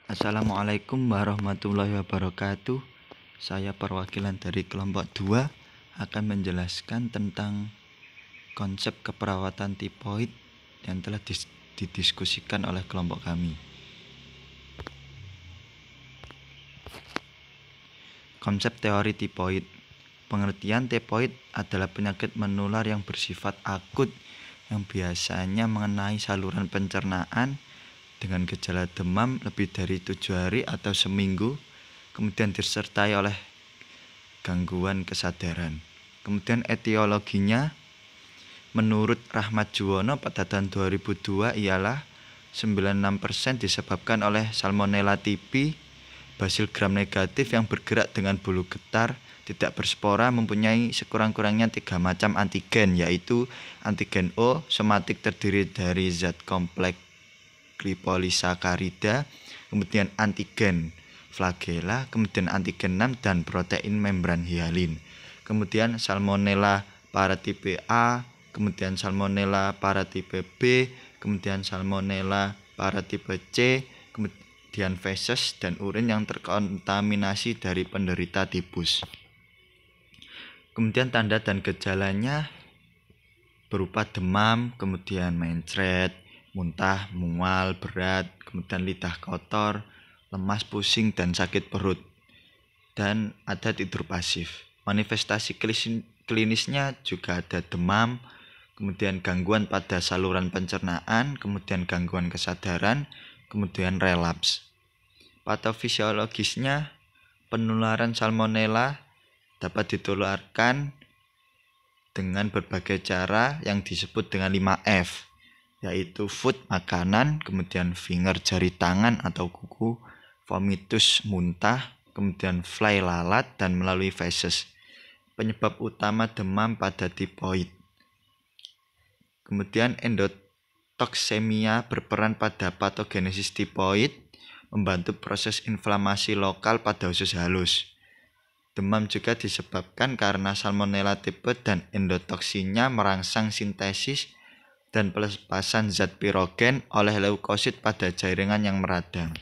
Assalamualaikum warahmatullahi wabarakatuh. Saya perwakilan dari kelompok 2 akan menjelaskan tentang konsep keperawatan tipoid yang telah didiskusikan oleh kelompok kami. Konsep teori tipoid. Pengertian tipoid adalah penyakit menular yang bersifat akut yang biasanya mengenai saluran pencernaan dengan gejala demam lebih dari 7 hari atau seminggu, kemudian disertai oleh gangguan kesadaran. Kemudian etiologinya, menurut Rahmat Juwono pada tahun 2002 ialah 96% disebabkan oleh Salmonella typhi, Bacil gram negatif yang bergerak dengan bulu getar, tidak berspora, mempunyai sekurang-kurangnya 3 macam antigen, yaitu antigen O, somatik terdiri dari zat kompleks glipolisakarida, kemudian antigen flagella, kemudian antigen 6 dan protein membran hialin. Kemudian Salmonella paratipe A, kemudian Salmonella paratipe B, kemudian Salmonella paratipe C, kemudian feses dan urin yang terkontaminasi dari penderita tipus. Kemudian tanda dan gejalanya berupa demam, kemudian mencret, muntah, mual, berat, kemudian lidah kotor, lemas, pusing, dan sakit perut. Dan ada tidur pasif. Manifestasi klinisnya juga ada demam, kemudian gangguan pada saluran pencernaan, kemudian gangguan kesadaran, kemudian relaps. Patofisiologisnya, penularan Salmonella dapat ditularkan dengan berbagai cara yang disebut dengan 5F, yaitu food, makanan, kemudian finger, jari tangan atau kuku, vomitus, muntah, kemudian fly, lalat, dan melalui feses. Penyebab utama demam pada tipoid. Kemudian endotoksemia berperan pada patogenesis tipoid, membantu proses inflamasi lokal pada usus halus. Demam juga disebabkan karena Salmonella typhi dan endotoksinya merangsang sintesis dan pelepasan zat pirogen oleh leukosit pada jaringan yang meradang.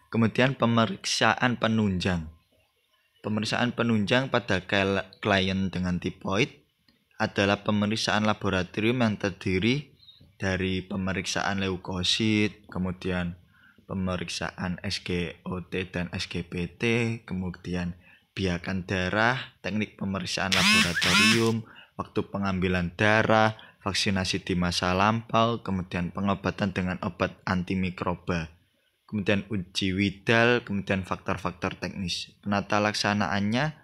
Kemudian pemeriksaan penunjang. Pemeriksaan penunjang pada klien dengan tipoid adalah pemeriksaan laboratorium yang terdiri dari pemeriksaan leukosit, kemudian pemeriksaan SGOT dan SGPT, kemudian biakan darah, teknik pemeriksaan laboratorium, waktu pengambilan darah, vaksinasi di masa lampau, kemudian pengobatan dengan obat antimikroba, kemudian uji Widal, kemudian faktor-faktor teknis. Penata laksanaannya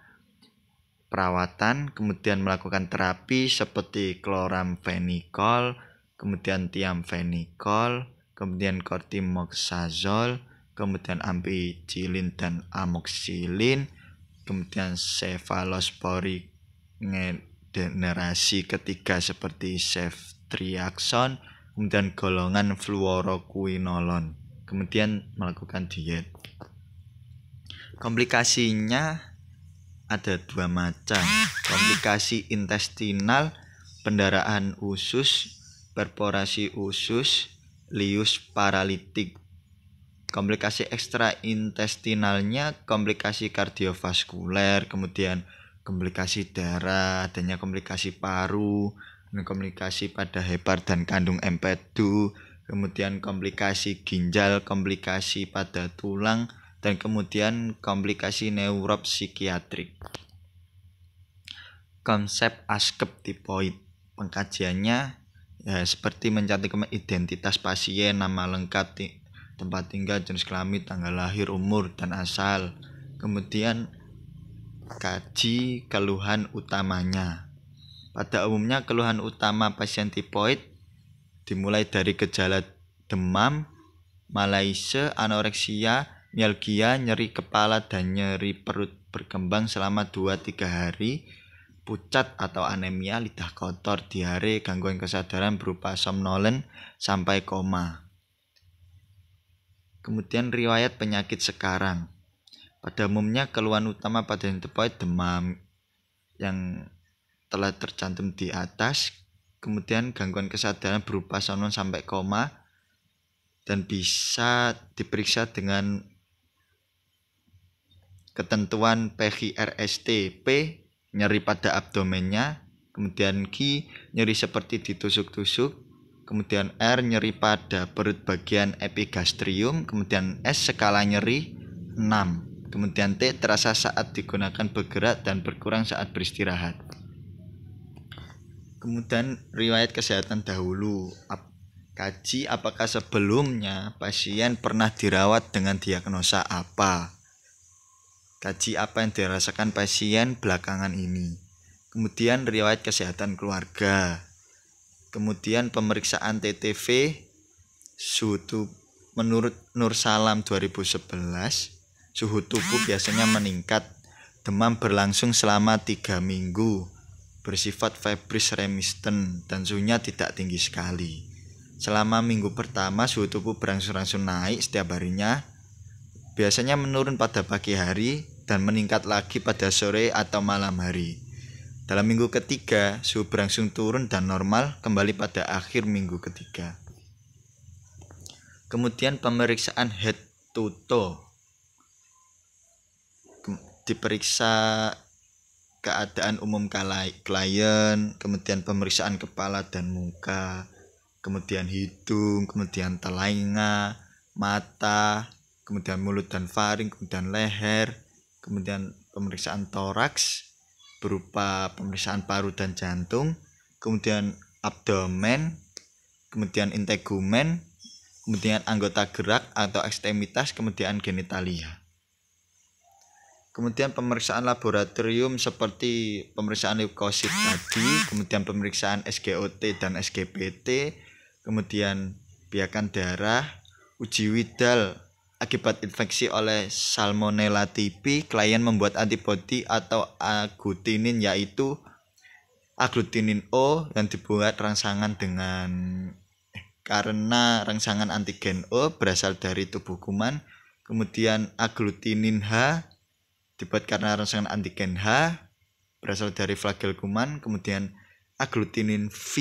perawatan, kemudian melakukan terapi seperti kloramfenikol, kemudian tiamfenikol, kemudian kortimoxazol, kemudian ampicillin dan amoxicillin, kemudian cefalosporin generasi ketiga seperti ceftriaxone, kemudian golongan fluoroquinolone, kemudian melakukan diet. Komplikasinya ada 2 macam, komplikasi intestinal, pendarahan usus, perforasi usus, lius paralitik. Komplikasi ekstraintestinalnya komplikasi kardiovaskuler, kemudian komplikasi darah, adanya komplikasi paru, komplikasi pada hepar dan kandung empedu, kemudian komplikasi ginjal, komplikasi pada tulang, dan kemudian komplikasi neuropsikiatrik. Konsep ASKEP tipoid. Pengkajiannya seperti mencantumkan identitas pasien, nama lengkap, tempat tinggal, jenis kelamin, tanggal lahir, umur, dan asal. Kemudian kaji keluhan utamanya. Pada umumnya keluhan utama pasien tipoid dimulai dari gejala demam, malaise, anoreksia, mialgia, nyeri kepala, dan nyeri perut berkembang selama 2-3 hari, pucat atau anemia, lidah kotor, diare, gangguan kesadaran berupa somnolen sampai koma. Kemudian riwayat penyakit sekarang. Pada umumnya keluhan utama pada tipoid demam yang telah tercantum di atas, kemudian gangguan kesadaran berupa somnolen sampai koma, dan bisa diperiksa dengan ketentuan PHRST. P, nyeri pada abdomennya, kemudian Q, nyeri seperti ditusuk-tusuk, kemudian R, nyeri pada perut bagian epigastrium, kemudian S, skala nyeri 6, kemudian T, terasa saat digunakan bergerak dan berkurang saat beristirahat. Kemudian riwayat kesehatan dahulu. Kaji apakah sebelumnya pasien pernah dirawat dengan diagnosa apa. Kaji apa yang dirasakan pasien belakangan ini. Kemudian riwayat kesehatan keluarga. Kemudian pemeriksaan TTV, suhu tubuh menurut Nur Salam 2011, suhu tubuh biasanya meningkat, demam berlangsung selama 3 minggu, bersifat febris remisten dan suhunya tidak tinggi sekali. Selama minggu pertama suhu tubuh berangsur-angsur naik setiap harinya, biasanya menurun pada pagi hari dan meningkat lagi pada sore atau malam hari. Dalam minggu ketiga, suhu berangsur turun dan normal kembali pada akhir minggu ketiga. Kemudian pemeriksaan head to toe. Diperiksa keadaan umum klien, kemudian pemeriksaan kepala dan muka, kemudian hidung, kemudian telinga, mata, kemudian mulut dan faring, kemudian leher, kemudian pemeriksaan toraks berupa pemeriksaan paru dan jantung, kemudian abdomen, kemudian integumen, kemudian anggota gerak atau ekstremitas, kemudian genitalia. Kemudian pemeriksaan laboratorium seperti pemeriksaan leukosit tadi, kemudian pemeriksaan SGOT dan SGPT, kemudian biakan darah, uji Widal akibat infeksi oleh Salmonella typhi. Klien membuat antibodi atau agglutinin, yaitu agglutinin O yang dibuat rangsangan karena rangsangan antigen O berasal dari tubuh kuman. Kemudian agglutinin H dibuat karena rangsangan antigen H berasal dari flagel kuman. Kemudian agglutinin V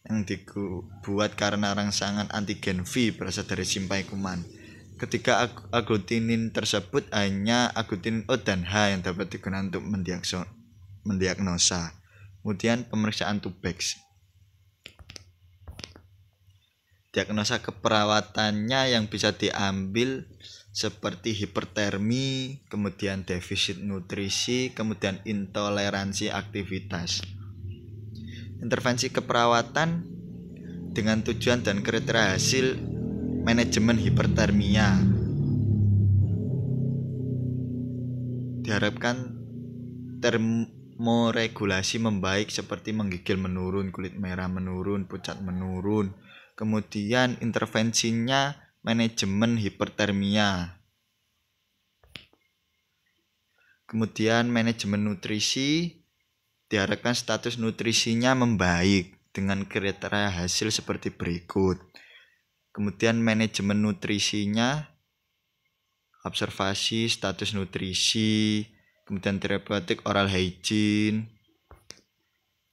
yang dibuat karena rangsangan antigen V berasal dari simpai kuman. Ketiga agglutinin tersebut hanya agglutinin O dan H yang dapat digunakan untuk mendiagnosa. Kemudian pemeriksaan Tubex. Diagnosa keperawatannya yang bisa diambil seperti hipertermi, kemudian defisit nutrisi, kemudian intoleransi aktivitas. Intervensi keperawatan dengan tujuan dan kriteria hasil manajemen hipertermia. Diharapkan termoregulasi membaik seperti menggigil menurun, kulit merah menurun, pucat menurun. Kemudian intervensinya manajemen hipertermia. Kemudian manajemen nutrisi, diharapkan status nutrisinya membaik dengan kriteria hasil seperti berikut. Kemudian manajemen nutrisinya, observasi status nutrisi, kemudian terapeutik oral hygiene.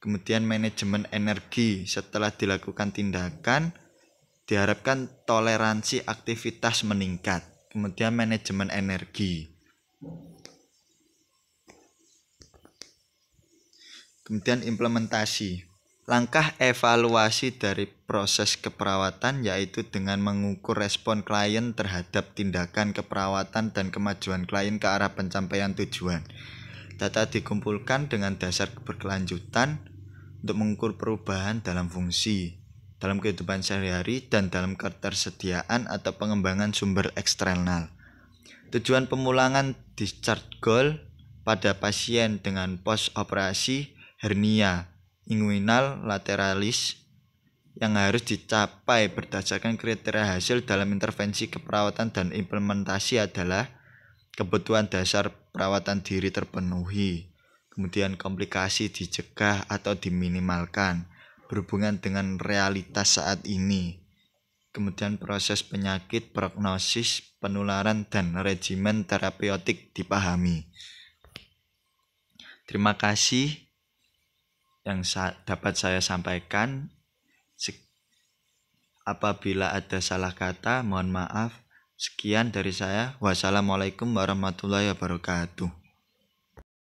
Kemudian manajemen energi, setelah dilakukan tindakan diharapkan toleransi aktivitas meningkat. Kemudian manajemen energi. Kemudian implementasi. Langkah evaluasi dari proses keperawatan yaitu dengan mengukur respon klien terhadap tindakan keperawatan dan kemajuan klien ke arah pencapaian tujuan. Data dikumpulkan dengan dasar berkelanjutan untuk mengukur perubahan dalam fungsi, dalam kehidupan sehari-hari, dan dalam ketersediaan atau pengembangan sumber eksternal. Tujuan pemulangan discharge goal pada pasien dengan post-operasi hernia inguinal lateralis yang harus dicapai berdasarkan kriteria hasil dalam intervensi keperawatan dan implementasi adalah kebutuhan dasar perawatan diri terpenuhi, kemudian komplikasi dicegah atau diminimalkan berhubungan dengan realitas saat ini, kemudian proses penyakit, prognosis, penularan, dan regimen terapeutik dipahami. Terima kasih yang dapat saya sampaikan. Apabila ada salah kata, mohon maaf. Sekian dari saya. Wassalamualaikum warahmatullahi wabarakatuh.